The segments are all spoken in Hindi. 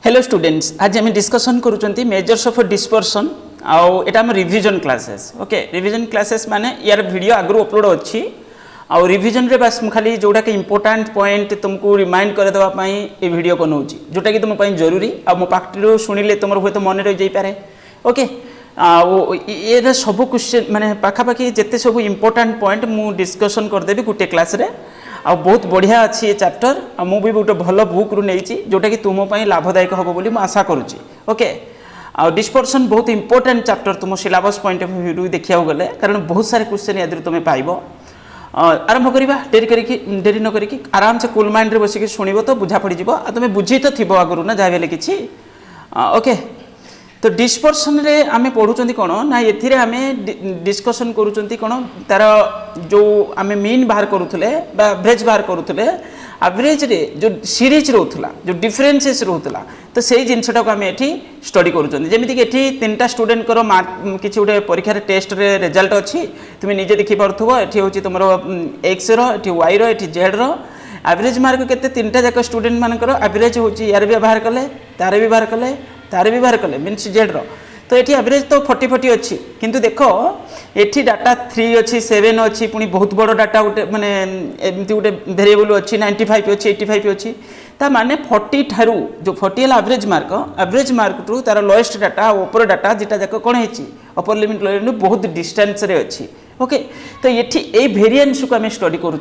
हेलो स्टूडेंट्स, आज आम डिस्कसन करूँ मेजर्स ऑफ डिस्पर्सन आउ एटा हम revision classes. Okay, revision classes माने यार वीडियो आगु अपलोड अच्छी आउ रिविजन रे बस खाली जोटा कि इंपोर्टेंट पॉइंट तुमको रिमाइंड कर देवा पई ए वीडियो को नउची जोटा कि तुम पई जरूरी आ मो पार्टी सुनिले तुम हुए तो मन रही जाई पारे। ओके, ये सब क्वेश्चन माने पाखापाखि जिते सब इंपोर्टेंट पॉइंट मु डिस्कसन करदेवी गोटे क्लास रे आ बहुत बढ़िया अच्छी ये चैप्टर आ मु भी गोटे भल बुक रु नहीं जोटा कि तुम पई लाभदायक हम बोली मु आशा करुच्ची। ओके, आ डिस्पर्सन बहुत इंपोर्टेंट चैप्टर तुम सिलेबस पॉइंट ऑफ व्यू देखिया गले कारण बहुत सारे क्वेश्चन याद तुम पाइब। आरंभ करवा डेरी न करी आराम से कूल माइंड रे बसिक शुणव तो बुझा पड़ जा तुम बुझी तो थी आगु ना जहाँ कि। ओके, तो डिस्पर्सन रे आमे पढ़ुचंती कोन ना एथिरे आमे डिस्कशन करूचंती कोन तार जो आमे मीन बाहर करूथले बा एवरेज बाहर करूथले एवरेज रे जो सीरीज रहउथला जो डिफरेंसेस रहउथला तो सेही जिंसटा को आमे एठी स्टडी करूचंती। जेमिति कि एठी तीनटा स्टूडेंट करो मार्क किछि उडे परीक्षा रे टेस्ट रे रिजल्ट अछि तुम निजे देखि परथबो। एठी होछि तुमरो x रो एठी y रो एठी z रो एवरेज मार्क केते तीनटा जाक स्टूडेंट मानकर एवरेज होछि यार भी बाहर कले तारे भी बाहर कले तारे भी बाहर कले मीनस जेड रो तो ये एवरेज तो 40 अच्छी किंतु देखो ये डाटा 3 अच्छी 7 अच्छी पुणी बहुत बड़ डाटा गोटे माने एमती गोटे वेरिएबल अच्छी 95 अच्छी 85 अच्छी ता माने 40 ठारू जो 40 है एवरेज मार्क टू तार लोएस्ट डाटा ऊपर डाटा जेटा जाक कौन है अपर लिमिट लोअर लिमिट बहुत डिस्टेंस रे अच्छी। ओके, तो ये वेरिएंस को आम स्टडी करूँ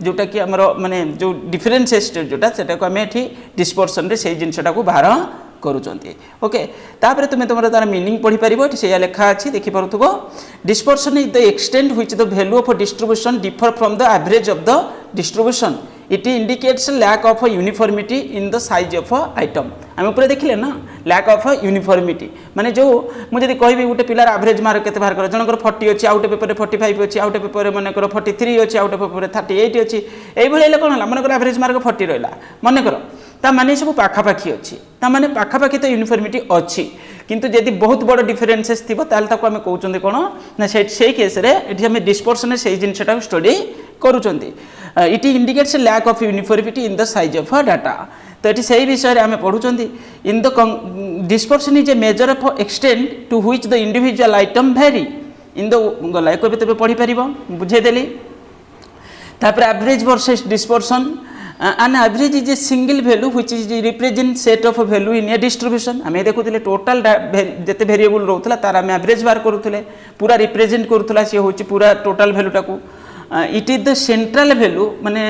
जोटा कि आमर माने जो डिफरेंसेस जोटा सेटा को आम ये डिस्पर्सन रे से जिनटा को बाहर करूचंती। ओके, तापर तुम तुम तार मीनिंग पढ़ी पार से लिखा अच्छी देखिपरुव dispersion is the extent which the value of distribution differ from the average of the distribution it indicates lack of uniformity in the size of item. आम ऊपर देखिले ना लैक ऑफ यूनिफॉर्मिटी माने जो मुझे कहबी गोटे पिलार एवरेज मार्क केते बाहर कर जनकर 40 अच्छी आउट पेपर 45 अच्छी आउट पेपर मनकर 43 अच्छी आउट पेपर 38 अच्छी यही भाई कौन है मनकर एवरेज मार्क 40 रहा मनकर ता माने सब पाखापाखी अच्छी ता माने पाखापाखी तो यूनिफॉर्मिटी अच्छी किंतु यदि बहुत बड़ डिफरेंसेस थी ताको आम कहते कौन ना से केस आम डिस्पर्सन से जिनटा स्टडी करूँ it indicates lack of uniformity in the size of data. तो ये सही विषय आम पढ़ुं in the dispersion is a measure of extent to which the individual item vary in the गला एक तेज पढ़ी पार बुझेदेली। तापर average versus dispersion an average is a single value which is represent set of value in a distribution। आम देखुले टोटाल जिते वेरिएबल रोला तार आम एवरेज बाहर करूँ पूरा रिप्रेजेंट करूला सी हूँ पूरा टोटाल वैल्यूटा को it is the central value माने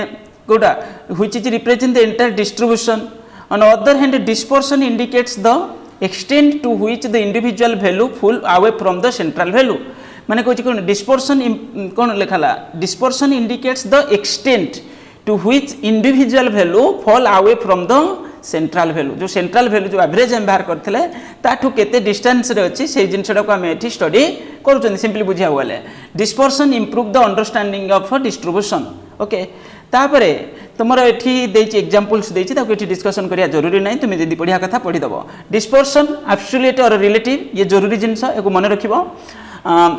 गोटा which is represent the entire distribution. On other hand dispersion indicates the extent to which the individual value fall away from the central value माने कहछि कोन डिस्पर्सन कोन लिखाला dispersion indicates the extent to which individual value fall away from the central value जो सेंट्रल वैल्यू जो एवरेज हम बाहर करथिले ताठू केते डिस्टेंस रे अछि से जिनसटा को हम एठी स्टडी करूछन सिंपली बुझिया गले dispersion improve the understanding of distribution. Okay, तापरे तुमर एठी देछि एग्जांपल्स देछि ताको एठी डिस्कशन करिया जरूरी नै तुम जदी पढ़िया कथा पढ़ी दबो। डिस्पर्सन एब्सोल्यूट और रिलेटिव ये जरूरी जिंस एको मन रखिबो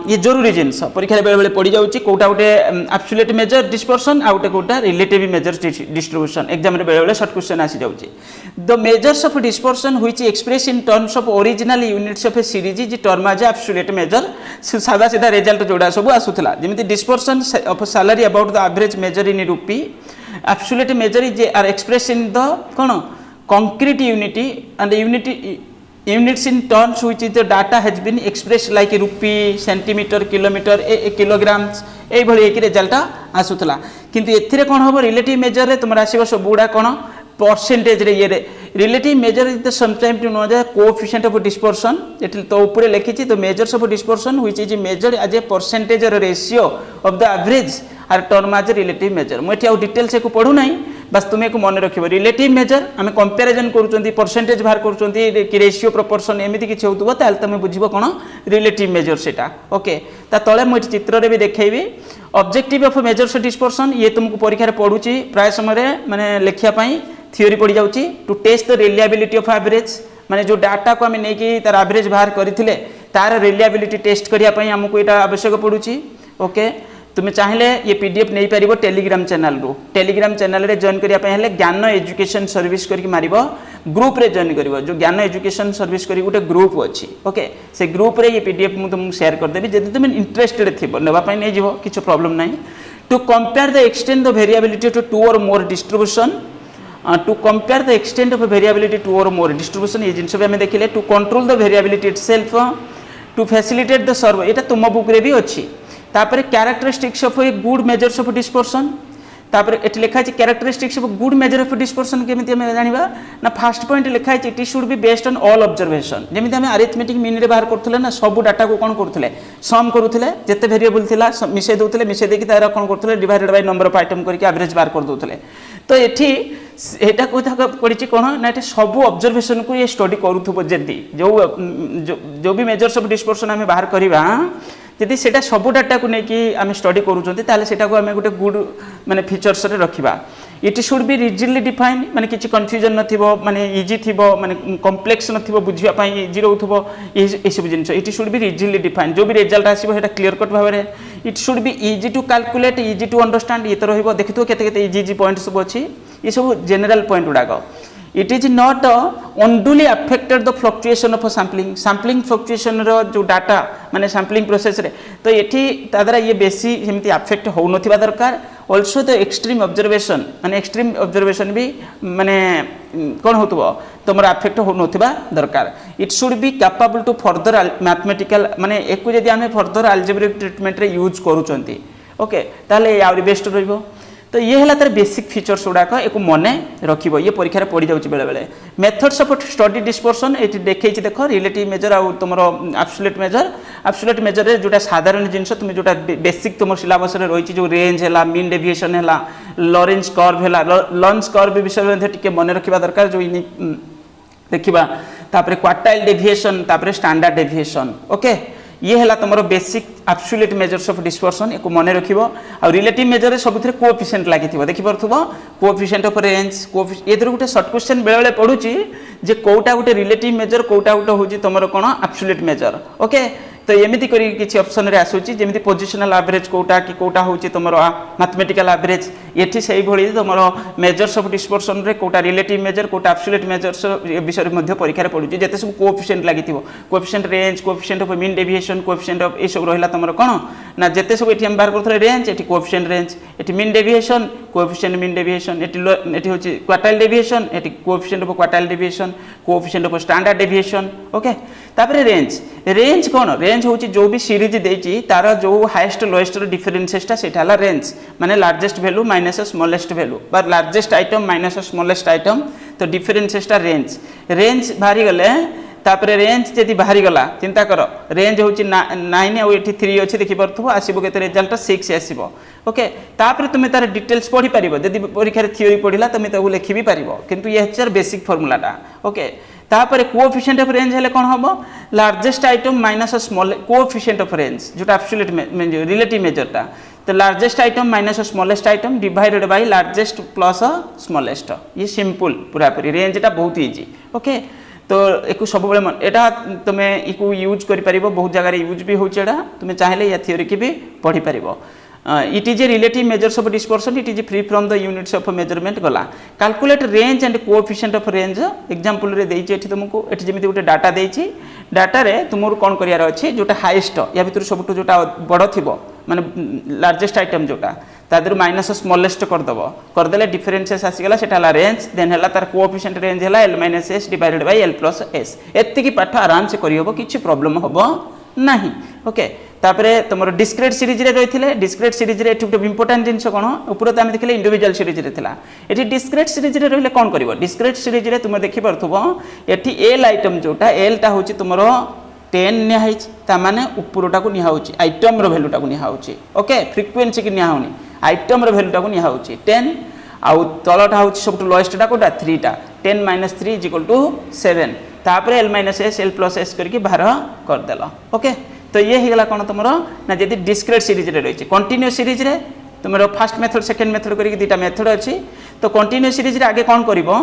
ये जरूरी जिनस परीक्षा बेले बेले पड़ी जाऊँगी कौटा गोटे एब्सोल्यूट मेजर डिस्पर्सन आ गोटे कौटा रिलेटिव मेजर डिस्ट्रीब्यूशन एग्जाम बेले बेले शॉर्ट क्वेश्चन आसी जाऊँगी। The measures of dispersion which express in terms of original units of a series is term as absolute measure सादा सीधा रिजल्ट जोड़ा सब आसूला जमी dispersion of salary about the average measure in rupee absolute measure is are express in the कौन concrete unity and units in terms which is the data has been expressed like rupee centimeter kilometer kilograms ए भली एक रिजल्ट आसुतला किंतु एथिरे कोन होबो रिलेटिव मेजर रे तुमरा आसीबो सब गुडा कोन परसेंटेज रे ये relative measure is the sometime to know the coefficient of dispersion एठी तो ऊपर लिखिछि तो measures of dispersion which is measured as a percentage or ratio of the average are term as relative measure. मु एठी आ डिटेल्स को पढु नै बस तुम्हें को मन रखिबो रिलेटिव मेजर आम कंपैरिजन करूचंती परसेंटेज बाहर करूचंती कि रेशियो प्रोपोर्शन एमिति किछि होतबो ताल तमे बुझिबो कोन रिलेटिव मेजर सेटा। ओके, ता तळे मु चित्र रे भी देखैबी ऑब्जेक्टिव ऑफ मेजर्स डिस्पर्सन ये तुमको परीक्षा रे पढुची प्राय समय माने लेखिया पई थ्योरी पड़ी जाउची to test the reliability of average माने जो डाटा को आम नहीं कि तार एवरेज बाहर करथिले तार रिलायबिलिटी टेस्ट करिया पई हमको एटा आवश्यक पडुची। ओके, तुम्हें चाहिए ये पीडीएफ नहीं पार टेलीग्राम चैनल रू टेलीग्राम चैनल रे जॉइन करने ज्ञान एजुकेशन सर्विस करके मार ग्रुप रे जॉइन कर जो ज्ञान एजुकेशन सर्विस कर गोटे ग्रुप अच्छी ओके से ग्रुप रे ये पीडीएफ मुझे तुमको शेयर करदेवी जब तुम इंटरेस्टेड थी नापी नहीं जीव किसी प्रॉब्लम ना to compare the extent the variability to 2 or more distribution to compare the extent of variability 2 or more distribution ये जिनस भी आम देखिले to control the variability itself to facilitate the serve ये तुम बुक रे भी अच्छी तापर characteristics of a good measures of dispersion तापर एटी लिखा है characteristics of good measure of dispersion केमिति हम जानिबा ना फर्स्ट पॉइंट लिखा है it should be based on all observation जेमिति हम अरिथमेटिक मीन रे बाहर करथले ना सब डाटा को कोन करथले सम करथले जते वेरिएबल थिला मिसे दोथले मिसे देकी तारा कोन करथले divided by number of item करके एवरेज बाहर कर दोथले तो एठी एटा कथा पड़ी कोन ना एठी सब ऑब्जर्वेशन को ये स्टडी करूथबो जदी जो भी मेजर्स ऑफ डिस्पर्सन हम बाहर करिबा यदि सेटा सब डाटा को लेकिन आम स्टडी करें गोटे गुड माने फीचर्स रे रखिबा it should be rigidly define माने किसी कन्फ्यूजन नथिबो माने इजी थिबो माने कॉम्प्लेक्स नथिबो बुझिया पई इजी रहउथबो ए सब जिंस it should be rigidly define जो भी रिजल्ट आसीबो सेटा क्लियर कट भाव में it should be easy to calculate easy to understand ये तो रहिबो देखिथो केते केते इजी इजी पॉइंट सब अछि ये सब जनरल पॉइंट गुडाक it is not unduly affected the fluctuation of sampling fluctuation रो जो डाटा माने सैंपलिंग प्रोसेस रे तो एठी तादरा ये बेसी जेमति अफेक्ट हो नथिबा दरकार ऑल्सो द एक्सट्रीम ऑब्जर्वेशन माने एक्सट्रीम ऑब्जर्वेशन भी माने कोन होतबो तमर अफेक्ट हो नथिबा दरकार it should be capable to further mathematical माने एकु जदी हमें फर्दर अलजेब्रिक ट्रीटमेंट रे यूज करूचंती ओके ताले आउरी बेस्ट रहइबो तो ये है तार बेसिक फीचर्स गुड़ाक एक मन रखिब ये परीक्षा पड़ी जाऊँगी बेले बेले मेथड्स ऑफ स्टडी डिस्पर्सन ये देखी देख रिलेटिव मेजर आ तुम एब्सोल्यूट मेजर जोटा साधारण जिनस तुम जोटा बेसिक तुम सिलेबस रही जो रेंज है मीन डेविएशन है लॉरेंज कर्व है लॉरेंज कर्व विषय में मन रखा दरकार जो देखा तापर क्वार्टाइल डेविएशन तापर स्टैंडर्ड डेविएशन ओके ये है तुम basic absolute measures of dispersion एक मन रखिबो आ रिलेटिव मेजर सबुथिरे कोएफिशिएंट लागिथिबो देखि परथुबो कोएफिशिएंट ऑफ रेंज ये गोटे शॉर्ट क्वेश्चन बेले बेले पडुची जे कोटा गोटे रिलेटिव मेजर कोटा गोटे होची तुमरो कोन एब्सोल्यूट मेजर ओके तो एमती करी किसी ऑप्शन रे आसुची जेमिति पोजिशनल एवरेज कोटा कि कोटा होची तुमरो मैथमेटिकल एवरेज एठी सेही भली तुमरो मेजर्स ऑफ डिस्पर्सन रे कोटा रिलेटिव मेजर कोटा एब्सोल्यूट मेजर्स विषय रे मध्ये परीक्षा रे पडुची जेते सब कोएफिशिएंट लागिथिबो coefficient range coefficient of mean deviation coefficient of ए सब रहिला तुमरो कोन ना जेते सब एठी हम बाहर करथले रेंज एठी कोएफिशिएंट रेंज एठी mean deviation coefficient mean deviation एठी होची क्वार्टाइल डेविएशन एठी coefficient of quartile deviation coefficient of standard deviation okay तापर रेंज कोन रेंज होची जो भी सीरीज देची तार जो हाईएस्ट लोएस्ट डिफरेंसेसटा सेटा हला रेंज माने largest value minus smallest value बा largest item minus smallest item तो डिफरेंसेसटा रेंज बाहरी गले तापर रेंज जदि बाहरी गला चिंता कर रेंज होची 9 आ एठी 3 अछि देखि परथु आसीबो केते रिजल्ट 6 आसीबो ओके तापर तुमे तार डिटेल्स पढी परिबो जदि परीक्षा रे थ्योरी पढिला तुमे ताकू लिखि भी परिबो किंतु ये हचर बेसिक फार्मूलाटा ओके तापर कोएफिशिएंट ऑफ रेंज हेले कोन हबो largest item minus small coefficient of range जोटा एब्सोल्यूट रिलेटिव मेजरटा तो largest item minus smallest item divided by largest plus smallest ये सिंपल पूरा पूरी रेंजटा बहुत इजी ओके तो एक सब बेले एटा तुम इको यूज करि परिबो बहुत जगह यूज भी होचे एटा तुम चाहिले या थ्योरी की भी पढ़ी परिबो it is a relative measures of dispersion it is free from the units of measurement गला calculate range and coefficient of range example रे देइछि एठी तुमको एठी जेमिति गोटे डाटा देइछि डाटा रे तुमर कोन करियार अछि जोटा हाईएस्ट या भितर सबटु जोटा बड़ थिबो माने लार्जेस्ट आइटम जोटा तादर माइनस स्मॉलेस्ट करदेले डिफरेंसेस आसीगला सेटा रेंज देन हला तार कोएफिशिएंट रेंज हला l - s divided by l + s एत्ति पाठ आराम से करियबो किछि प्रॉब्लम होबो नाही ओके तापरे तुमरो डिस्क्रीट सीरीज रे रहिथिले डिस्क्रीट सीरीज रे एठुक इंपोर्टेंट जिंस कोन ऊपर तो हम देखले इंडिविजुअल सीरीज रे थिला एठी डिस्क्रीट सीरीज रे रहले कोन करिवो डिस्क्रीट सीरीज रे तुम देखि परथुबो एठी l आइटम जोटा l टा होची तुमरो 10 निया हिच ता माने ऊपरटा को निया होची आइटम रो वैल्यूटा को निया होची ओके फ्रीक्वेंसी की निया होनी आइटम रो वैल्यूटा को निया होची 10 आउ तलटा होची सबटु लोएस्ट टा कोटा 3 टा 10 - 3 = 7 तापरे l - s l + s करके बाहर कर देला ओके तो ये हिगला कोन तुमरो ना जदी डिस्क्रीट सीरीज रे रहिछि कंटीन्यूअस सीरीज रे तुमरो फर्स्ट मेथड सेकंड मेथड करके दुटा मेथड अछि तो कंटीन्यूअस सीरीज रे आगे कोन करिवो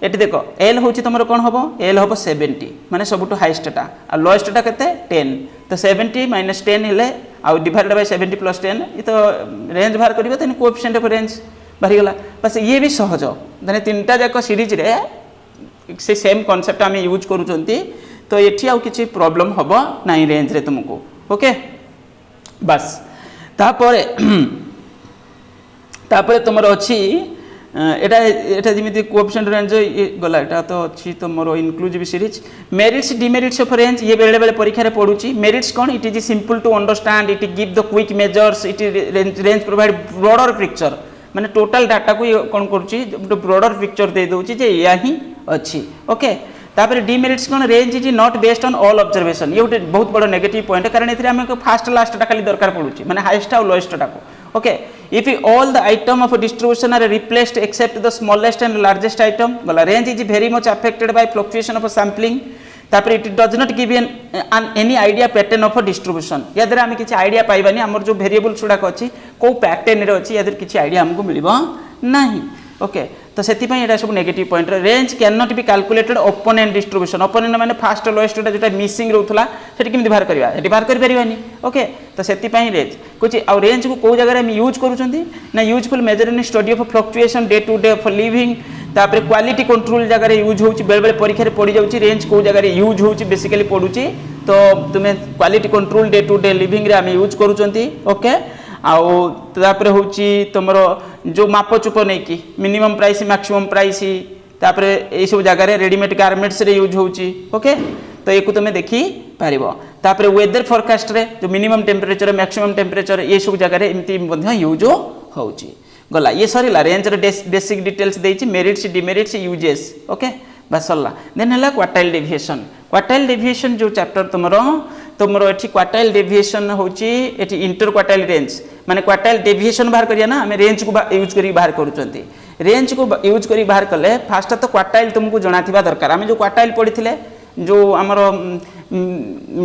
एटी देखो l होछि तुमरो कोन हबो l हबो 70 माने सबटु हाईएस्ट टा आ लोएस्ट टा केते 10 तो 70 - 10 हेले आउ डिवाइडेड बाय 70 प्लस 10 ये तो रेंज बाहर करिवो देन कोएफिशिएंट ऑफ रेंज बाहरी गला बस ये भी सहज देन तीनटा जाक सीरीज रे से सेम कांसेप्ट आम यूज करूचंती तो एठी आउ किछि प्रॉब्लम हबो नाही रेंज रे तुमको ओके बस तापरे तापरे तुमर अछि एटा एटा जिमिति कोएफिशिएंट रेंज गला एटा तो अछि तुमरो inclusive series merits demerits of range ये बेले बेले परीक्षा रे पढुची मेरिट्स कोन it is simple to understand it give the quick measures it range provide broader picture माने टोटल डाटा को कोन करूची ब्रॉडर पिक्चर दे दोची जे या ही अछि ओके तापर demerits cone range is not based on all observation ये गोटे बहुत बड़ नेगेटिव पॉइंट कारण एथिरे हम फास्ट लास्ट टा खाली दरकार पडुची माने हाईएस्ट और लोएस्ट टा को okay if all the item of distribution are replaced except the smallest and largest item गला range is very much affected by fluctuation of sampling तापर it does not give any idea pattern of distribution या द्वारा हम किछि आइडिया पाइबानी हमर जो वेरिएबल छुडाक अछि को पैटर्न रे अछि या द्वारा किछि आइडिया हमको मिलिबो नाही ओके तो सेति पई एटा सब negative point range can not be calculated opponent distribution opponent माने फास्ट लोएस्ट टा जेटा मिसिंग रहउथला सेति किमि बाहर करबा एटी बाहर कर परिबानी ओके तो सेति पई रेंज कुछ आ रेंज को को जगह हम यूज करूचंती ना useful measure in study of fluctuation day to day for living तापर क्वालिटी कंट्रोल जगह रे यूज होउची बेले बेले परीक्षा रे पड़ी जाउची रेंज को जगह रे यूज होउची बेसिकली पडुची तो तुमे quality control day to day living रे हम यूज करूचंती ओके आउ तापर होउची तमरो जो माप चुप नै कि मिनिमम प्राइस मैक्सिमम प्राइस तापर ए सब जगह रे रेडीमेड गारमेंट्स रे यूज होउची ओके तो एको तुमे देखि पारिबो तापर वेदर फोरकास्ट रे जो मिनिमम टेंपरेचर मैक्सिमम टेंपरेचर ये सब जगह रे एमती मध्ये यूज होउची गला ये सरीला रेंज रे बेसिक डिटेल्स देछि मेरिट्स डिमेरिट्स यूजेस ओके बस सरला देन हला क्वार्टाइल डेविएशन जो चैप्टर तुमरो एठी क्वार्टाइल डेविएशन होची एठी इंटर क्वार्टाइल रेंज माने क्वार्टाइल डेविएशन बाहर करिया ना हमें रेंज को यूज करी बाहर करूचंती रेंज को यूज करी बाहर कले फास्ट तो क्वार्टाइल तुमको जणाथिबा दरकार हमें जो क्वार्टाइल पढिथिले जो हमरो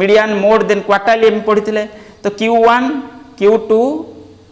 मीडियन मोड देन क्वार्टाइल एम पढिथिले तो Q1 Q2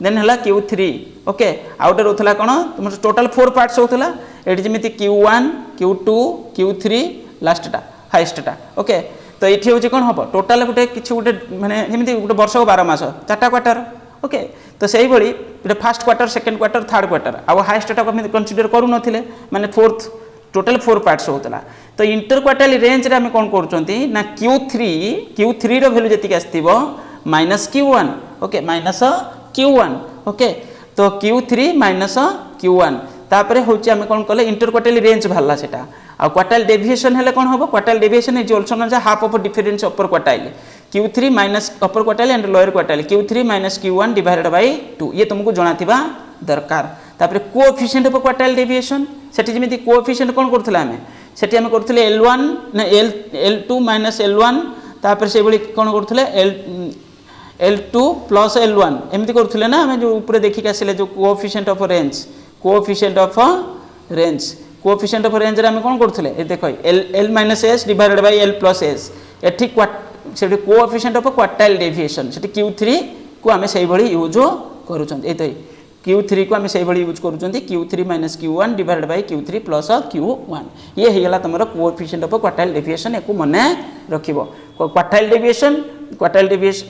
देन हला Q3 ओके आउट रहउथला कोन तुम टोटल 4 पार्ट्स होथला एठी जेमिति Q1 Q2 Q3 लास्ट टा हाईएस्ट टा ओके तो एठी होची कोन हबो टोटल गुटे किछि गुटे माने जेमिति गुटे वर्ष को 12 मास चारटा क्वार्टर ओके तो सेही भली गुटे first quarter second quarter third quarter आ हाईएस्ट टा को हम कंसीडर करू नथिले माने फोर्थ टोटल 4 पार्ट्स होतला तो इंटर क्वार्टाइल रेंज रे हम कोन करूचंती ना Q3 रो वैल्यू जति आस्तिबो -Q1 ओके -Q1 ओके तो Q3 -Q1 तापरे होची हम कोन कले इंटर क्वार्टाइल रेंज भल्ला सेटा आ क्वार्टाइल डेविएशन हेले कोन होबो quartile deviation is also known half of difference upper quartile Q3 minus upper quartile and lower quartile Q3 - Q1 divided by 2 ये तुमको जणाथिबा दरकार तापरे कोएफिशिएंट ऑफ क्वार्टाइल डेविएशन सेठी जेमिति कोएफिशिएंट कोन करथला हमें सेठी हम करथले L1 ना L2 - L1 तापरे से बळी कोन करथले L2 + L1 एमति करथले ना हम जो ऊपर देखि के आसिले जो कोएफिशिएंट ऑफ रेंज रे हम कोन करथले ए देखो L - S divided by L + S एठी सेठी कोएफिशिएंट ऑफ क्वार्टाइल डेविएशन सेठी Q3 को हम सेही भली यूज करूछन ए तो Q3 को हम सेही भली use करूछन Q3 - Q1 divided bye Q3 + Q1 ये हेला तमरो कोएफिशिएंट ऑफ क्वार्टाइल डेविएशन एको मने रखिबो quartile deviation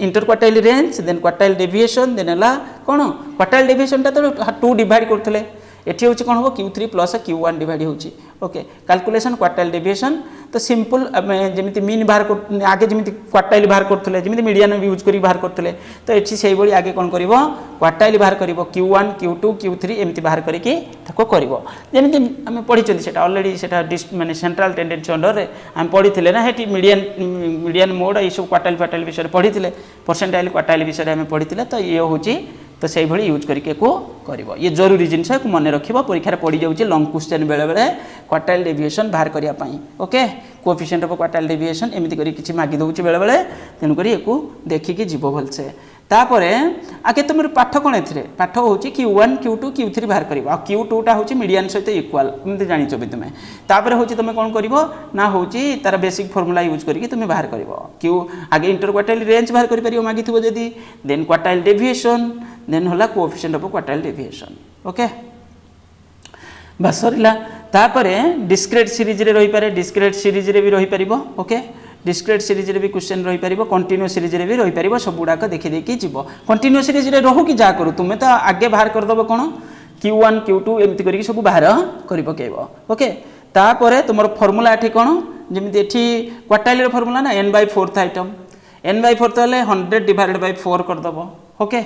inter quartile range then quartile deviation then हला कोन क्वार्टाइल डेविएशन ता तो 2 डिवाइड करथले एठी होची कोन हो Q3 + Q1 डिवाइड होची ओके कैलकुलेशन क्वार्टाइल डेविएशन तो सिंपल जेमिति मीन बाहर आगे जेमिति क्वार्टाइल बाहर करथले जेमिति मीडियन यूज करी बाहर करथले तो एठी सेही बळी आगे कोन करिवो क्वार्टाइल बाहर करिवो Q1 Q2 Q3 एमिति बाहर करिके ताको करिवो जेमिति हम पढिचंती सेटा ऑलरेडी सेटा माने सेंट्रल टेंडेंसी अंडर रे हम पढिथिले ना हेटी मीडियन मोड ए सब क्वार्टाइल विषय पढिथिले परसेंटाइल क्वार्टाइल विषय हम पढिथिले तो ये होची तो सेही भली यूज करके को करिवो ये जरूरी जिंस को मन रखिबो परीक्षा रे पड़ी जाउची लॉन्ग क्वेश्चन बेले बेले क्वार्टाइल डेविएशन बाहर करिया पई okay coefficient of quartile deviation एमिति करी किछि मागी दउची बेले बेले तेनु करी एको देखि के जीवो भलसे तापरे आके तुमर पाठ कोन एथिरे पाठ होची Q1 Q2 Q3 बाहर करिवो आ Q2 टा होची मीडियन सहित इक्वल एमिति जानि छबि तुमे तापरे होची तुमे कोन करिवो ना होची तार बेसिक फार्मूला यूज करके तुमे बाहर करिवो Q आगे इंटर क्वार्टाइल रेंज बाहर करि परियो मागी थिबो जदी देन क्वार्टाइल डेविएशन देन होला coefficient of quartile deviation okay बस सरिला तापरे डिस्क्रीट सीरीज रे रही पारे डिस्क्रीट सीरीज रे भी रही परिबो ओके डिस्क्रीट सीरीज रे भी क्वेश्चन रही पारिबो कंटिन्यू सीरीज रे भी रही पारिबो सब गुडाक देखि देखि जीवो कंटिन्यू सीरीज रे रहू कि जा करू तुमे तो आगे बाहर कर दबो कोन Q1 Q2 एमति करी सब बाहर करि पकेबो ओके तापरे तुमर फार्मूला एठी कोन जेमिति एठी क्वार्टाइल रे फार्मूला ना n/4 आइटम n/4 तले 100 डिवाइडेड बाय 4 कर दबो ओके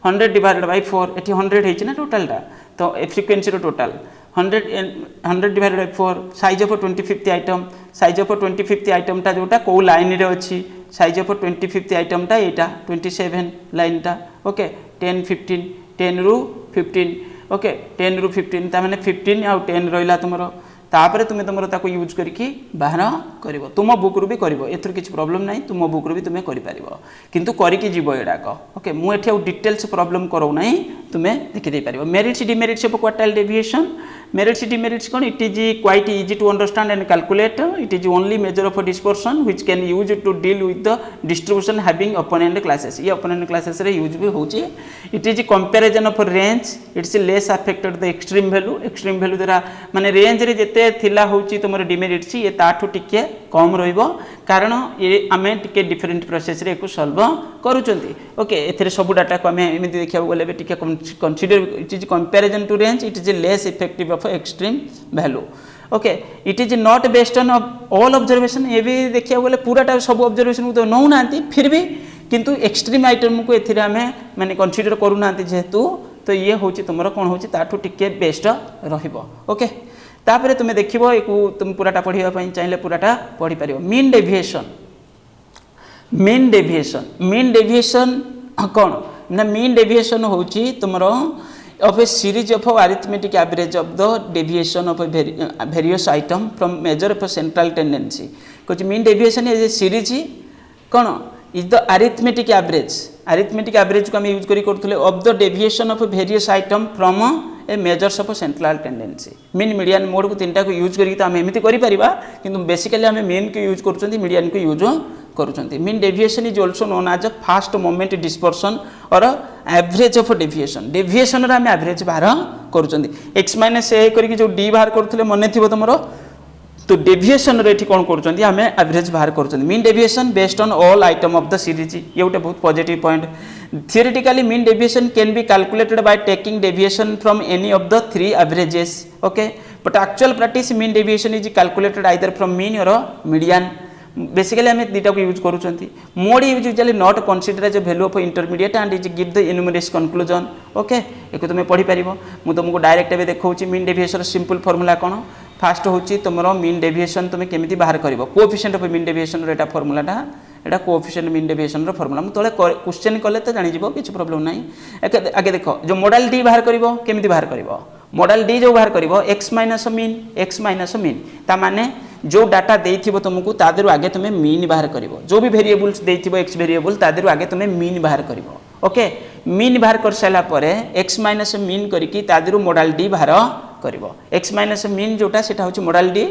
100 डिवाइडेड बाय 4 एठी 100 हेछि ना टोटल टा तो फ्रीक्वेंसी रो total 100 divided by 4 size of 25th item size of 25th item टा जोटा को लाइन रे अछि साइज ऑफ 25th आइटम टा एटा 27 लाइन टा ओके 10 15 10 रु 15 ओके 10 रु 15 ता माने 15 आ 10 रहिला तुमरो तापरे तुमे तुमरो ताको यूज करके बाहर करिवो तुम बुक रु भी करिवो एथर किछ प्रॉब्लम नाही तुम बुक रु भी तुमे करि पारिवो किंतु करिकि जीवो एडाको ओके मु एठी आ डिटेल्स प्रॉब्लम करो नाही तुमे देखि दे पारिवो merits demerits of quartile deviation merits demerits कोन it is quite easy to understand and calculate it is only measure of dispersion which can use to deal with the distribution having open end classes ये अपोनेंट क्लासेस रे यूज भी होची it is comparison of range it's less affected the extreme value द्वारा माने रेंज रे जेते थिला होची तुमर डिमेरिट्स ये ताठू टिके कम रहइबो कारण ये आमे टिके डिफरेंट प्रोसेस रे को सॉल्व करूचंती ओके एथरे सब डाटा को आमे एमिति देखिया बोले टिके consider it is comparison to range it is less effective of extreme value okay it is not based on all observation ये भी देखिया बोले पूराटा सब ऑब्जर्वेशन तो नौ नांती फिर भी किंतु एक्सट्रीम आइटम को एथिरे आमे माने कंसीडर करू नांती जेहेतु तो ये होची तुमरो कोन होची ताठू टिके बेस्ट रहिबो ओके तापरे तुमे देखिबो एकु तुम पूराटा पढिबा पई चाहिले पूराटा पढि परिबो मीन डेविएशन कोन ना मीन डेविएशन होची तुमरो of a series of arithmetic average of the deviation of a various item from measure of a central tendency because mean deviation is a series kono is the arithmetic average को हम यूज करी करथले of the deviation of a various item from a measures of a central tendency mean median mode को तीनटा को यूज करी त हम एमिति करि परिबा किंतु बेसिकली हम mean को यूज करछंती median को use करूछंती mean deviation is also known as a fast moment dispersion or average of deviation रा हम एवरेज बाहर करूछंती x - a करी जो d बाहर करथले मने थिबो तमरो तो डेविएशन रे एठी कोन करूछंती हम एवरेज बाहर करूछंती mean deviation based on all item of the series ये उटे बहुत positive point theoretically mean deviation can be calculated by taking deviation from any of the three averages okay but actual practice mean deviation is calculated either from mean और मीडियन बेसिकली आम दुटा को यूज करूँ mode use usually not consider as value of intermediate and is give the इनुमरेस कंक्लूजन ओके एक तुम पढ़ी पार मुझे तुमको डायरेक्ट एवं देखा मीन डेविएशन सिंपल फॉर्मूला कौन फास्ट होची तुम मीन डेविएशन तुम केमी बाहर कर coefficient of mean deviation Etah फॉर्मूलाटा Etah coefficient mean deviation formula मुझे तले क्वेश्चन कले तो जानिजो किसी प्रॉब्लम ना आगे देख जो मॉडल डी बाहर कर केमी बाहर कर मॉडल डी जो बाहर कर एक्स माइनस मीन ता माने जो डाटा देइथिबो तुमको तादेरु आगे तुमे मीन बाहर करिवो जो भी वेरिएबल्स देइथिबो एक्स वेरिएबल तादेरु आगे तुमे मीन बाहर करिवो ओके मीन बाहर कर साला परे एक्स माइनस मीन करिकी तादेरु मॉडल डी बाहर करिवो एक्स माइनस मीन जोटा सेटा होची मॉडल डी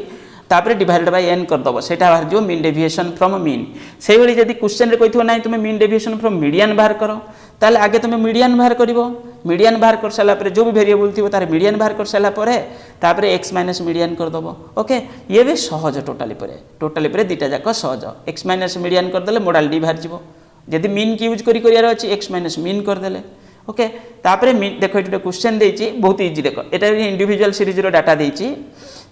तापरे डिवाइडेड बाय n कर दबो सेटा बाहर जो मीन डेविएशन फ्रॉम मीन सेही भली जदी क्वेश्चन रे कहिथिबो नाही तुमे मीन डेविएशन फ्रॉम मीडियन बाहर करो ताले आगे तुमे मीडियन बाहर करिवो मीडियन बाहर कर साला परे जो भी वेरिएबल थिबो तारे मीडियन बाहर कर साला परे तापरे x माइनस मीडियन कर दबो ओके ये भी सहज टोटली परे दीटा जाक सहज x माइनस मीडियन कर देले मॉडल डी बाहर जिवो जदी मीन की यूज करियार अछि x माइनस मीन कर देले ओके तापरे देखो एटा क्वेश्चन देछि बहुत इजी देखो एटा इंडिविजुअल सीरीज रो डाटा देछि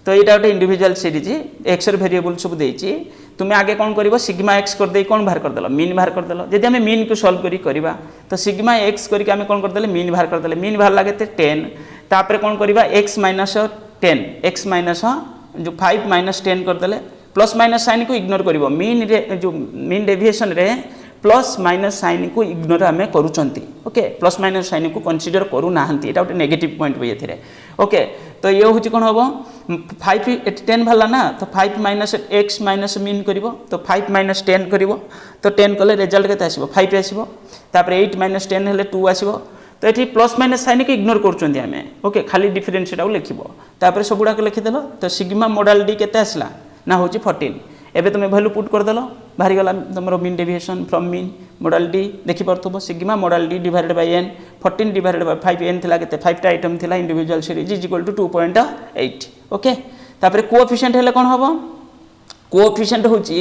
तो यहाँ गोटे इंडिविजुअल सीरीज एक्स वेरिएबल सब देछि तुम्हें आगे कौन कर सिग्मा एक्स कर दे कौन बाहर करदेल मीन बाहर करदेल जदि आम मीन को सॉल्व करी तो सिग्मा एक्स करके आम कौन करदेले मीन बाहर करदेले मीन बाहर लगे 10 तापर कौन करवा एक्स माइनस 10 एक्स माइनस जो 5 माइनस 10 करदेले प्लस माइनस साइन को इग्नोर कर मीन रे जो मीन डेविएशन रे प्लस माइनस साइन को इग्नोर आम करूँच ओके प्लस माइनस साइन को कनसीडर करू नाहंती एटा गोटे नेगेटिव पॉइंट भी ये ओके तो ये हूँ कौन हम 5 10 भला ना तो 5 माइनस एक्स माइनस मीन कर तो 5 माइनस 10 कर तो 10 कले रिजल्ट के आसो 5 आसो 8 माइनस 10 हेल्ले 2 आसो तो ये प्लस माइनस साइन को इग्नोर करें ओके खाली डिफरेन्स लिखा सब गुड़ाक लिखिदेल तो सिग्मा मॉडल डी के आसला ना हूँ 14 एबे तुम भैल्यू पुट करदेल बाहरी गला तुम mean deviation from mean modal D देखि परथबो sigma modal D divided by n 14 divided by 5 n थिला केते 5 टा आइटम थिला individual series is equal to 2.8 okay तापर कोएफिशिएंट हेले कोन हबो कोएफिशिएंट होची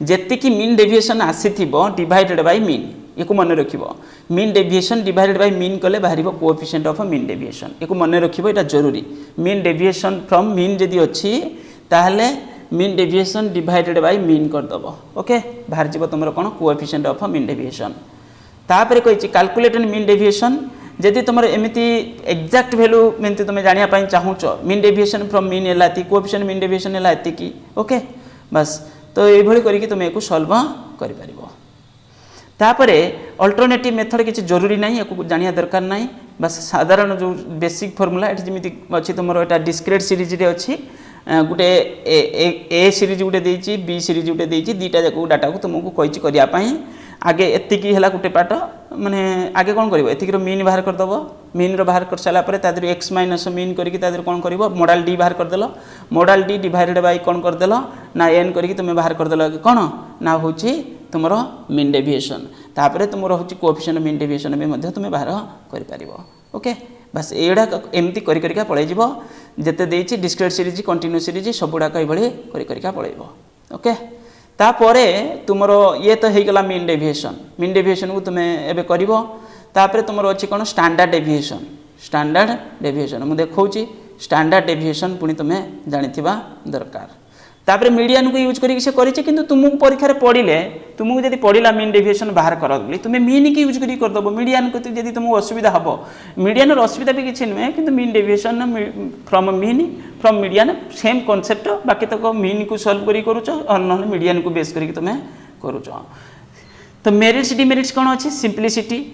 जेतिकी मीन डेविएशन आसीथिबो डिवाइडेड बाय मीन एको मन रखिबो mean deviation divided by mean कले बाहरिबो कोएफिशिएंट ऑफ मीन डेविएशन एको मन रखिबो एटा जरूरी मीन डेविएशन फ्रॉम मीन जदी अछि ताहले mean deviation divided by mean कर दबो ओके बाहर जीवो तुमरो कोन कोएफिशिएंट ऑफ मीन डेविएशन तापरे कहिछि कैलकुलेट मीन डेविएशन जदि तुम एमती एक्जाक्ट वैल्यू एमती तुम जानापी चाहूच मीन डेविएशन फ्रॉम मीन है कोएफिशिएंट मीन डेविएशन है एतिकी ओके बस तो ये करके तुम एक सॉल्व कर तापरे अल्टरनेटिव मेथड किसी जरूरी नहीं या जानिया दरकार नहीं बस साधारण जो बेसिक फॉर्मूला ये जमी अच्छी तुम एटा डिस्क्रीट सीरीज रे अच्छी गोटे ए सीरीज गोटे देती बी सीरीज गोटे देती दीटा जाक डाटा को तुमको कही करने आगे एतिकी है गोटे पार्ट माने आगे कौन कर एतिक मीन बाहर करदेव मीन बाहर कर सारापर तादर एक्स माइनस मीन करके कौन कर मॉडल डी बाहर करदेल मॉडल डी डिवाइडेड बाय कौन करदेल ना एन करके तुम बाहर करदेल कौन ना हूँ तुम मीन डेविएशन तापर तुम हूँ कोएफिशिएंट मीन डेविएशन भी तुम बाहर कर ओके बस एड़ा एमती कर पलैज जिते देती डिस्क्रीट सीरीज कंटिन्यू सीरीज सबुड़ाक ये पलैब ओके तापरे तुमर ये तो होगला मीन डेविएशन को तुम एबे करिवो तापरे तुमर अच्छी कौन स्टैंडर्ड डेविएशन मुझे देखौची स्टैंडर्ड डेविएशन पुणी तुम्हें जानिथिबा दरकार तापरे मीडियन को यूज करी से करिचे किंतु तुमको परीक्षा रे पढ़िले तुमको जदि पढ़िला मीन डेविएशन बाहर कर बोली तुम मीन की यूज करी करदबो मीडियन को जदि तुमको असुविधा हबो मीडियन असुविधा भी किसी नुहे किंतु mean deviation from median same concept बाकी तक मीन को सॉल्व करी करूछ और न मीडियन को बेस करके तुम करूछ तो मेरिट्स डिमेरिट्स कौन अच्छी सिंपलिसिटी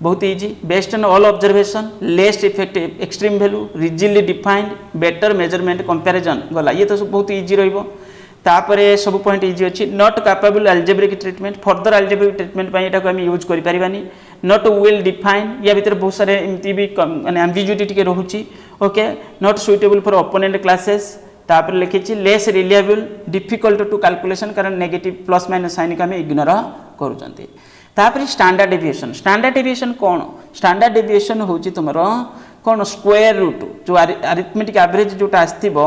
बहुत easy based on all observation least effective extreme value rigidly defined better measurement comparison गला ये तो सब बहुत इजी रहिबो तापरे सब पॉइंट इजी अच्छी not capable algebraic treatment further algebraic treatment पर यहाँ आम यूज करें नॉट वेल डिफाइंड या भीतर बहुत सारे एमती भी माने एम्बिग्युइटी टिके रहूची okay not suitable for open end classes तापर लिखी less reliable difficult to calculation कारण नेगेटिव प्लस माइनस साइन को आम इग्नोर करूँ तापर स्टैंडर्ड डेविएशन कौन स्टैंडर्ड डेविएशन हूँ तुम कौन स्क्वायर रूट जो अरिथमेटिक एवरेज जोटा आसो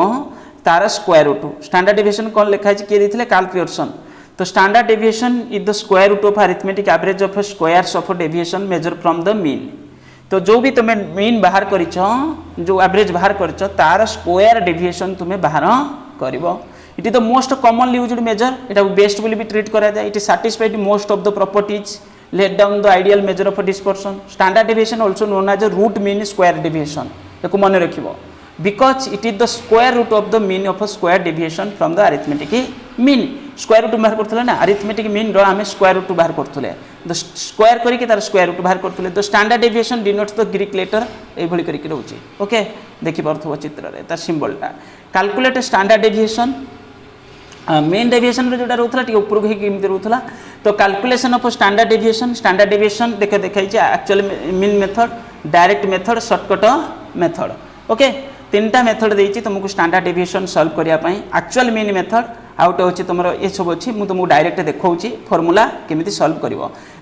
तार स्क्वायर रूट स्टैंडर्ड डेविएशन कौन लिखाई किए देते कार्ल पियर्सन तो standard deviation is the square root of arithmetic average of squares of deviation measure from the mean तो जो भी तुम्हें मीन बाहर कर जो एवरेज बाहर कर तार स्क्वायर डेविएशन तुम्हें बाहर कर it is the most commonly used measure it best भी ट्रीट करा जाए it satisfied most of the properties let down the ideal measure of dispersion standard deviation also known as root mean square deviation एक मन रखिबो because it is the square root of the mean of square deviation from the arithmetic mean square root बाहर करथले ना अरिथमेटिक मीन रो आमे स्क्वायर रूट बाहर करथले द स्क्वायर करके तार स्क्वायर रूट बाहर करथले the standard deviation denotes the Greek letter ए भली करके रहउची ओके देखि परथबो चित्र रे तार सिंबलटा calculate standard deviation mean deviation जोटा रोला टी ऊपर को रोला तो कैलकुलेशन ऑफ स्टैंडर्ड डेविएशन देखे देखा actual mean method direct method shortcut method okay तीन टा मेथड देती तुमको स्टैंडर्ड डेविएशन सॉल्व करने एक्चुअल मीन मेथड आउट हो तुम ये सब अच्छी मुझे तुमको डायरेक्ट देखा फॉर्मूला केमी सॉल्व कर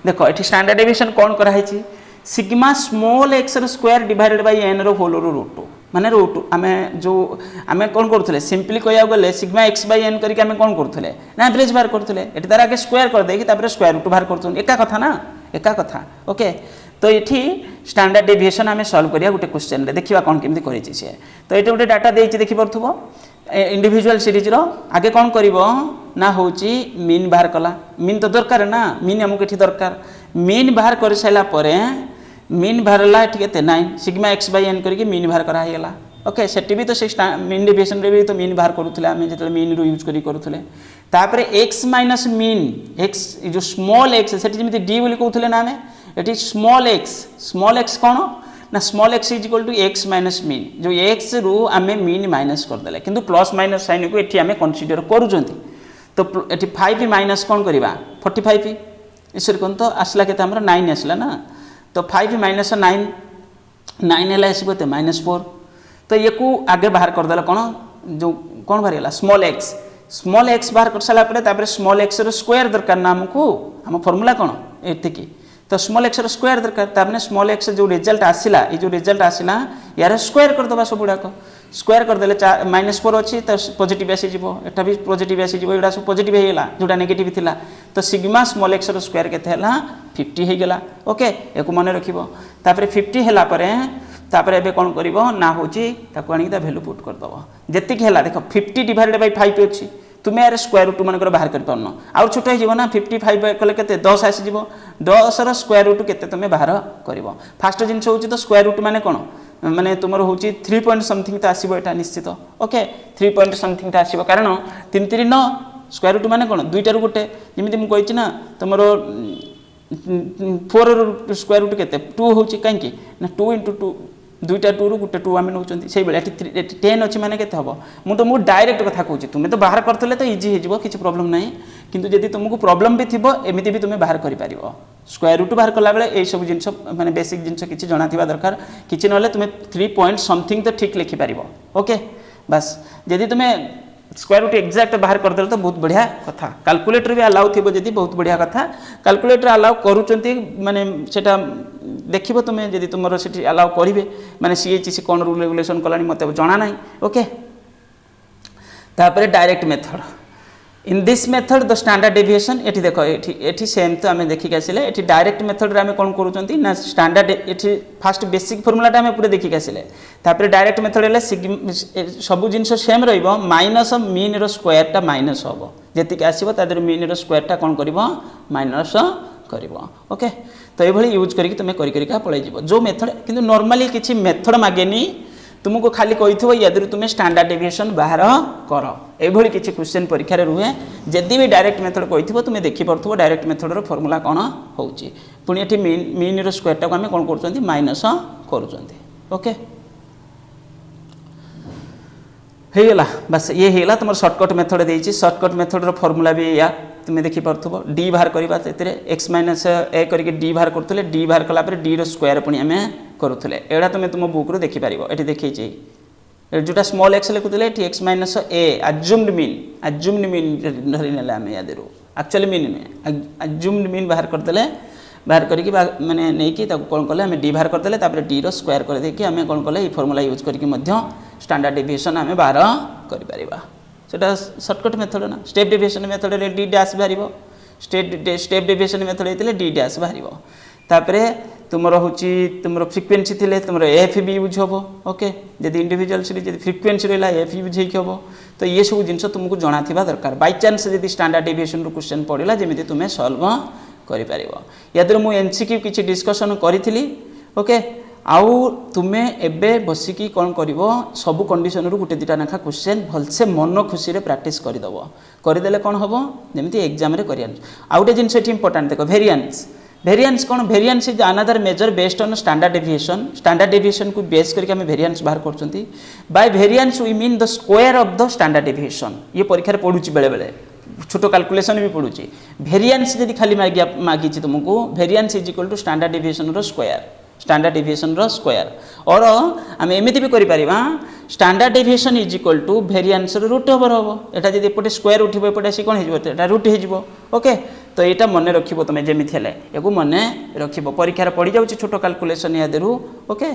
देख ये स्टैंडर्ड डेविएशन कौन कराई sigma small x square divided by n रो होल रो रूट माने रूट आमे जो आमे कौन करुले सिंपली कह गले सिग्मा एक्स बाय एन करके आमे कौन करुले ना एवरेज बाहर करुले एटी तार आगे स्क्वायर कर देकी तापर स्क्वायर रूट बाहर करथुन एका कथा ना एका कथा ओके तो ये स्टैंडर्ड डेविएशन आमे सॉल्व करिया गोटे क्वेश्चन रे देखिबा कौन केमती करिछि से तो एटा गोटे डाटा देछि देखि परथुबो इंडिविजुअल सीरीज रो आगे कौन करिवो ना होची मीन बाहर कला मीन तो दरकार ना मीन हमको एठी दरकार मीन बाहर कर साइला परे मीन बाहरला ठीक 9 सिग्मा एक्स बाय एन करके मीन बाहर करागला ओके सेठी भी तो से मीन डेविएशन रे भी तो मीन बाहर करूथले आमे जेतले मीन रो यूज करी करूथले तापर एक्स माइनस मीन एक्स जो स्मॉल एक्स सेठी जेमिति डी बोली कहउथले ना आमे एठी स्मॉल एक्स कौन ना small x is equal to x minus mean जो एक्स रु आमे मीन माइनस करदेले किंतु प्लस माइनस साइन को एठी आमे कंसीडर करूजंती तो एठी 5 माइनस कौन करबा 45 इसर कोन तो आसला केते हमर 9 आसला ना तो 5 माइनस 9 है आसते -4 तो ये को आगे बाहर करदेला कौन जो कौन बाहर गला स्मॉल एक्स बाहर कर सारापर स्मॉल एक्स स्क्वायर दरकार ना आमको आम फॉर्मूला कौन एतिकी तो स्मॉल एक्स स्क्वायर दरकार तार स्मॉल एक्स जो रिजल्ट आसला ये जो रिजल्ट आसला यार स्क्वायर करदे सब गुड़ाक स्क्वायर करदे -4 अच्छी तो पॉजिटिव आसीज एटा भी पॉजिटिव आसीज एटा सब पॉजिटिव होगा जोटा नेगेटिव थिला तो सिग्मा स्मॉल एक्स रो स्क्वायर केते हला 50 हो गला ओके एको मन रखिबो तापर 50 हला परे तापर एबे कोन करिवो ना होची ताको आनी ता वैल्यू पुट कर दबो जेतिक हला देखो 50 डिवाइडेड बाय 5 अछि तुम यार स्क्वायर रूट मन बाहर कर पारन आउ छोट हो ना 55 कले केते 10 आसीज 10 रो स्क्वायर रूट केते तुम बाहर करिवो फास्ट जिंस होची तो स्क्वायर रूट माने कोन माने तुमर होची 3 पॉइंट समथिंग तो आसीबो एटा निश्चित ओके 3 पॉइंट समथिंग तो आसीबो कारण 3 3 9 स्क्वायर रूट माने कोन दुईटा रु गुटे जेमिति मु कहिछि ना तुमर 4 रो स्क्वायर रूट केते 2 होची काहे कि ना 2 * 2 दुईटा 2 रु गुटे 2 आमे नउचंती सेही बेला 10 अछि माने केते हबो मु डायरेक्ट कथा कहूची तुमे तो बाहर करथले तो इजी हे जिवो किछ प्रॉब्लम नाही किंतु यदि तुमको प्रॉब्लम भी थिबो एमिति भी तुमे बाहर करि पारिबो स्क्वायर रूट बाहर कला बेले ए सब जिंस माने बेसिक जिंस किछ जणा थिबा दरकार किछ नले तुमे 3 पॉइंट समथिंग तो ठीक लिखि पारिबो ओके बस यदि तुमे स्क्वायर रूट एक्जाक्ट बाहर कर देल तो बहुत बढ़िया कथा कैलकुलेटर भी अलाउ थिबो यदि बहुत बढ़िया कथा कैलकुलेटर अलाउ करूचंती माने सेटा देखिबो तुमे यदि तुमरो सेठी अलाउ करिवे माने सीएचसी कोन रूल रेगुलेशन कलानी मते जाना नाही ओके तापर direct method in this method the standard deviation एठी देखो एठी सेम तो आमे देखि आसिले एठी डायरेक्ट मेथड रे आमे कोन करूचंती ना स्टैंडर्ड एठी फास्ट बेसिक फार्मूलाटा आमे पूरा देखि आसिले तापर डायरेक्ट मेथड ले सब जिंस सेम रहइबो माइनस मीन रो स्क्वायर टा माइनस होबो जेति के आसीबो तादर मीन रो स्क्वायर टा कोन करिवो माइनस करिवो ओके तो ए भली यूज करिक तुमे करि करिका पळै जिवो जो मेथड किंतु नॉर्मली किछि मेथड मागेनी तुमको खाली कहिथो यादर तुमे स्टैंडर्ड डेविएशन बाहर कर ए भली किछि क्वेश्चन परीक्षा रे रुहे जदि भी डायरेक्ट मेथड कहिथो तुमे देखि परथो डायरेक्ट मेथड रो फार्मूला कोन होउची पुनी एठी मीन रो स्क्वायर टा को हमें कोन करचंती माइनस करूचंती ओके हेला बस ये हेला तुम शॉर्टकट मेथड देछि शॉर्टकट मेथड रो फार्मूला भी या तुम देखि परथबो डी बाहर करबा तेरे x - a करके डी बाहर करथले डी बाहर कला पर डी रो स्क्वायर पुनी हमें करूथले एडा तुम तुम बुक रो देखि परिबो एठी देखि छि जोटा स्मॉल x लिखुथले एठी x - a अज्यूम्ड मीन धरि नेले हमें यादेरो एक्चुअली मीन में अज्यूम्ड मीन बाहर करथले बाहर करके माने नै कि ताको कोन करले हमें डी बाहर करथले तापर डी रो स्क्वायर कर दे कि हमें कोन करले ई फार्मूला यूज करके मध्य स्टैंडर्ड डेविएशन हमें बाहर करि परिबा सेटा शॉर्टकट मेथड ना स्टेप डेविएशन मेथड रे डी डैश बाहरिबो स्टेप डेविएशन मेथड हेतले डी डैश बाहरिबो तापरे तुमर होची तुमर फ्रीक्वेंसी थिले तुमर एफ भी यूज होबो ओके यदि इंडिविजुअल सीरीज यदि फ्रीक्वेंसी रहला एफ यूज हेक होबो तो ये सब जिंस तुमको जणा थिबा दरकार बाय चांस यदि स्टैंडर्ड डेविएशन रो क्वेश्चन पडिला जेमिति तुमे सॉल्व करि पारिबो यादर मु एमसीक्यू किछि डिस्कशन करिथिली ओके आउ तुमे एबे बसिकी कोन करिवो सब कंडीशन रु गुटे दिटा नाखा क्वेश्चन भलसे मन खुशी रे प्रैक्टिस करि दबो करि देले कोन हबो जेमिति एग्जाम रे करियन आउटे जिंस एठी इंपोर्टेंट देखो वेरिएंस कोन variance is another measure based on standard deviation को बेस करके हमें वेरिएंस बाहर करचंती by variance we mean the square of the standard deviation ये परीक्षा रे पढुची बेले बेले छोटो कैलकुलेशन भी पढुची वेरिएंस यदि खाली मागी छि तुमको variance is equal to standard deviation रो स्क्वायर और आम एमती भी करिपरिबा standard deviation is equal to variance रो रूट ओवर होबो एटा जदि एपटे स्क्वायर उठिबो एपटे आसी कोन हेजिबो एटा रूट हेजिबो ओके तो एटा मन रखिबो तमे जेमिति हेले एगु मन रखिबो परीक्षा रे पड़ी जाउची छोटो कैलकुलेशन या देरु ओके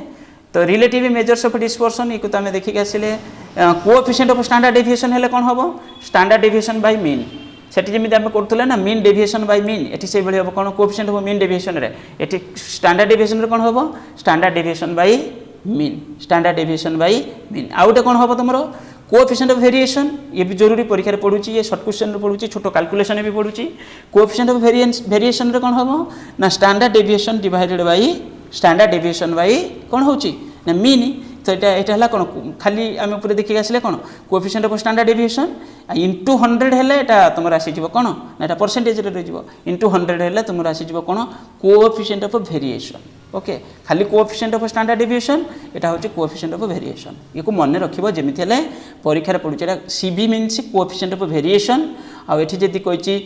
तो रिलेटिव मेजर्स ऑफ डिस्पर्शन इको तमे देखि के आसिले कोएफिशिएंट ऑफ स्टैंडर्ड डेविएशन हेले कोन होबो स्टैंडर्ड डेविएशन बाय मीन सेठी जेमिति हम करथले ना मीन डेविएशन बाय मीन एठी से भली होबो कोन कोएफिशिएंट ऑफ मीन डेविएशन रे एठी स्टैंडर्ड डेविएशन रे कोन होबो स्टैंडर्ड डेविएशन बाय मीन आउटे कोन होबो तमरो कोएफिशिएंट ऑफ वेरिएशन ये भी जरूरी परीक्षा रे पढुची ये शॉर्ट क्वेश्चन रे पढुची छोटो कैलकुलेशन भी पढुची कोएफिशिएंट ऑफ वेरिएशन रे कोन होबो ना standard deviation divided by standard deviation by कोन होची ना मीन तो एटा हला कोन खाली आमे ऊपर देखि आसले कोन coefficient of standard deviation into 100 हेले एटा तुमरा आसी जिवो कोन ना एटा परसेंटेज रे रहि जिवो इनटू 100 हेले तुमरा आसी जिवो कोन कोएफिशिएंट ऑफ वेरिएशन ओके खाली कोएफिशिएंट ऑफ स्टैंडर्ड डेविएशन एटा होची कोएफिशिएंट ऑफ वेरिएशन एको मन रखिबो जेमिति हेले परीक्षा रे पडुची एटा CV means coefficient of variation आ एठी जदि कहिची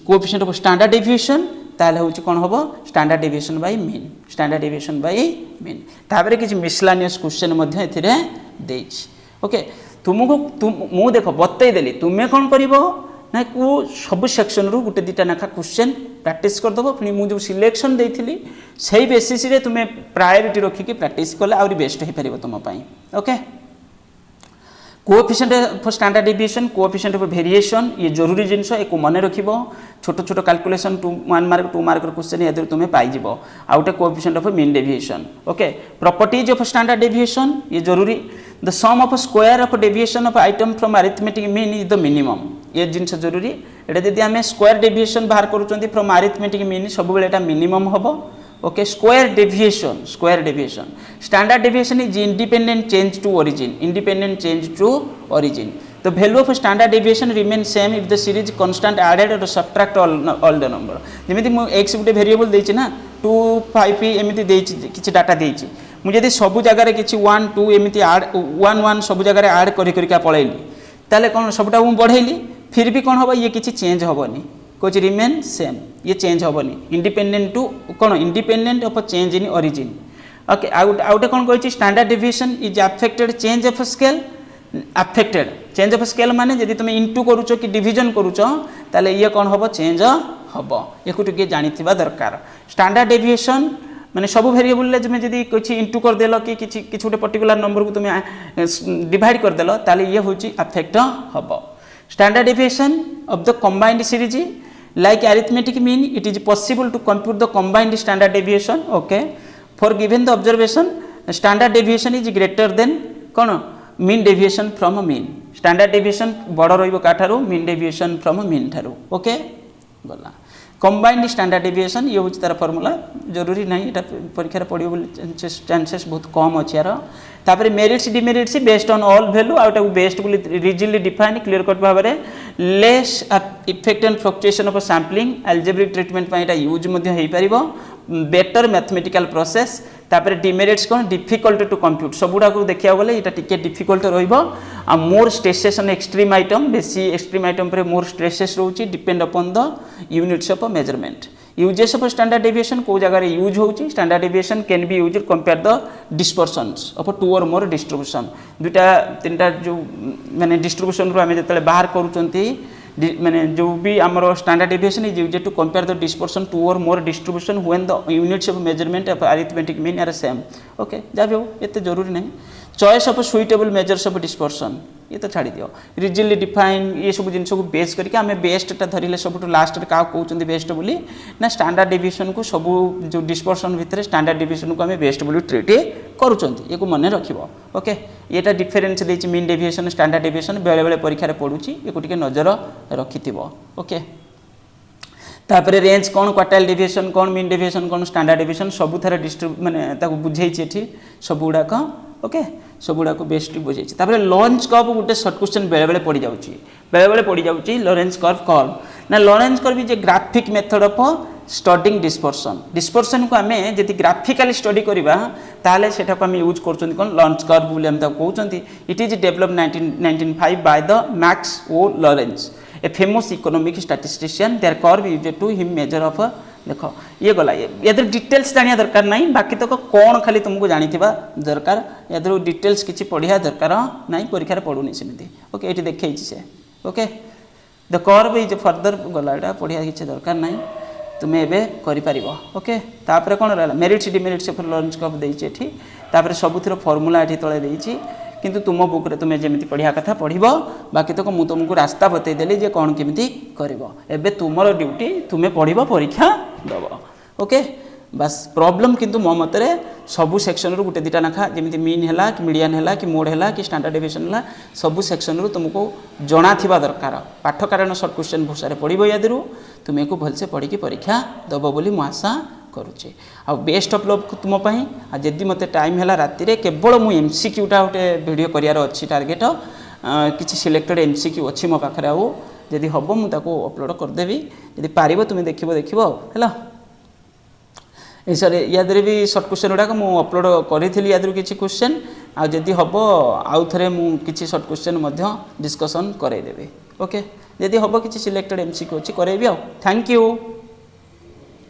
कोएफिशिएंट ऑफ स्टैंडर्ड डेविएशन ताले होची कोन होबो स्टैंडर्ड डेविएशन बाय मीन ताबरे किछ मिसलानियस क्वेश्चन मध्ये एथिरे देछि ओके तुमको मु देखो बतई देली तुमे कोन करिवो ना को सब सेक्शन रु गुटे दिटा नाखा क्वेश्चन प्रैक्टिस कर दबो फिर मु जो सिलेक्शन देथिली सेही बेसिस रे तुमे प्रायोरिटी रखी के प्रैक्टिस करले आउरी बेस्ट हे परिबो तुम पई okay coefficient of standard deviation coefficient of variation ये जरूरी जिनस एक मन रखिबो छोट छोट कैलकुलेशन 1 मार्क 2 मार्क क्वेश्चन याद तुम्हें पाइजिबो आउटे coefficient of mean deviation okay properties of standard deviation ये जरूरी the sum of square of deviation of item from arithmetic mean is the minimum ये जिनस जरूरी एटा जदि आमे स्क्वायर डेविएशन बाहर करूचंती फ्रॉम अरिथमेटिक मीन सब बेले एटा मिनिमम हबो okay square deviation standard deviation is independent change to origin the value of standard deviation remains same if the series constant added or subtract all the number जेमिति मु x गुटे वेरिएबल देछि ना 2 5 एमिति देछि किछि डाटा देछि मु जदि सब जगह रे किछि 1 2 एमिति ऐड 1 1 सब जगह रे ऐड करि करि का पळैली ताले कोन सबटा मु बढ़ैली फिर भी कोन होबा ये किछि चेंज होबनी कुछ रिमेन सेम ये चेंज होबनी इंडिपेंडेंट टू कोन independent of change in origin okay आउट कोन कहछि standard deviation is affected change of scale affected change of scale माने जदि तुम इंटू करूचो कि डिवीजन करूचो ताले ये कोन होबो चेंज होबो एको टिके जानिथिबा दरकार स्टैंडर्ड डेविएशन माने सब वेरिएबल ले तुम जदि किछि इंटू कर देलो कि किछि गोटे पर्टिकुलर नंबर को तुम डिवाइड कर देलो ताले ये होची अफेक्ट होबो standard deviation of the combined series like arithmetic mean it is possible to compute the combined standard deviation okay for given the observation standard deviation is greater than कोन mean deviation from a mean standard deviation बड़ रहिबो काठारो mean deviation from a mean ठारो ओके गला combined standard deviation ये होची तार फार्मूला जरूरी नहीं एटा परीक्षा रे पडियो बोली चांसेस बहुत कम अछि यार तापर merits demerits based on all value आउट बेस्ड बोली रिजिडली डिफाइन क्लियर कट भाव में less effect and fluctuation of sampling algebraic treatment एटा यूज मध्य हेई परिबो बेटर मैथमेटिकल प्रोसेस तापर डिमेरिट्स कोन डिफिकल्ट टू कंप्यूट सबुडा को देखिया बोले एटा टिके डिफिकल्ट रहइबो आ more stresses on extreme item बेसी एक्सट्रीम आइटम पर मोर स्ट्रेसेस रहउची depend upon the units of measurement uses of standard deviation को जगह यूज होची standard deviation can be used compare the dispersions of two or more distribution दुटा तीनटा जो माने डिस्ट्रीब्यूशन रो हमें जतले बाहर करूचंती माने जो भी हमरो standard deviation is used to compare the dispersion two or more distribution when the units of measurement of arithmetic mean are same okay जाबे एते जरूरी नहीं choice of suitable measures of dispersion ये तो छाड़ी दियो रिजिडली डिफाइन ये सब जिन को बेस करके आम बेस्टा धरले सब लास्ट क्या कहते बेस्ट बोली ना स्टैंडर्ड डेविएशन को सब जो डिस्पर्शन भितर स्टैंडर्ड डेविएशन को आम बेस्ट बोली ट्रीट करुँच ये मन रखिबो ओके ये डिफरेन्स देछि मीन डेविएशन स्टैंडर्ड डेविएशन बेले बेले परीक्षा पड़ुछि ये टिके नजर रखिथिबो ओके तापर रेंज कौन क्वार्टाइल डेविएशन कौन मीन डेविएशन कौन स्टैंडर्ड डेविएशन सब थारे बुझे एठी सब गुड़ाक ओके सब गुड़ाक बेस्ट बुझे लॉरेंज कर्व गोटे सर्ट क्वेश्चन बेले बेले पड़ जाऊँगी लॉरेंज कर्व कौन ना Lorenz curve is a graphic method of studying dispersion को आम जब ग्राफिकाली स्टडी करवा ताले सेटा को आम यूज कर लॉरेंज कर्व बोली आम कहते it is develop 1905 by the Max O Lorenz a famous economic statistician their curve used to him measure of देख ये गला ये डिटेल्स जानिया दरकार नहीं बाकी तक कौन खाली तुमको जानिथिबा दरकार या डिटेल्स किछि पढ़िया दरकार नहीं परीक्षा पड़ुनी सेमती ओके ये देखै से okay the curve is further गला एटा पढ़िया किछि दरकार नहीं तुम्हें एबे करि परिबो ओके तापर कोन रहला merits demerits of Lorenz curve देछि एठी तापर सबुथिर फार्मूला एठी तळे देछि किंतु तुम बुक रे तुम्हें जमी पढ़िया कथा पढ़ो बाकी तक मुझे तुमको रास्ता बतईदेली जे कौन केमी कर एबे तुमर ड्यूटी तुम्हें पढ़ो परीक्षा दब ओके बस प्रॉब्लम किंतु मो मत सबू सेक्शन रु गोटे दुटा नाखा जमी मीन है कि मीडियन है कि मोड है कि स्टैंडर्ड डेविएशन है सबू सेक्शन रु तुमको जना थिबा दरकार पाठ कारण सर्ट क्वेश्चन भूषा पढ़ो यादू तुम्हें को भलसे पढ़ी परीक्षा दब बोली मु आशा करुचे आ बेस्ट ऑफ लक तुमपाई आ जदि मते टाइम है राति केवल मु एमसीक्यूटा गोटे वीडियो करियार अच्छी टार्गेट किसी सिलेक्टेड एमसीक्यू अच्छी मो पाखे आउ जदि हम मुझे अपलोड करदेवी जदि पार तुम्हें देखो है सर यादरे भी सर्ट क्वेश्चन गुड़ाक मुझे अपलोड करी यादू किसी क्वेश्चन आदि हम आउ थे मुझे सर्ट क्वेश्चन डिस्कसन करदेवी ओके जदि हम किसी सिलेक्टेड एमसीक्यू अच्छी करेबी थैंक यू।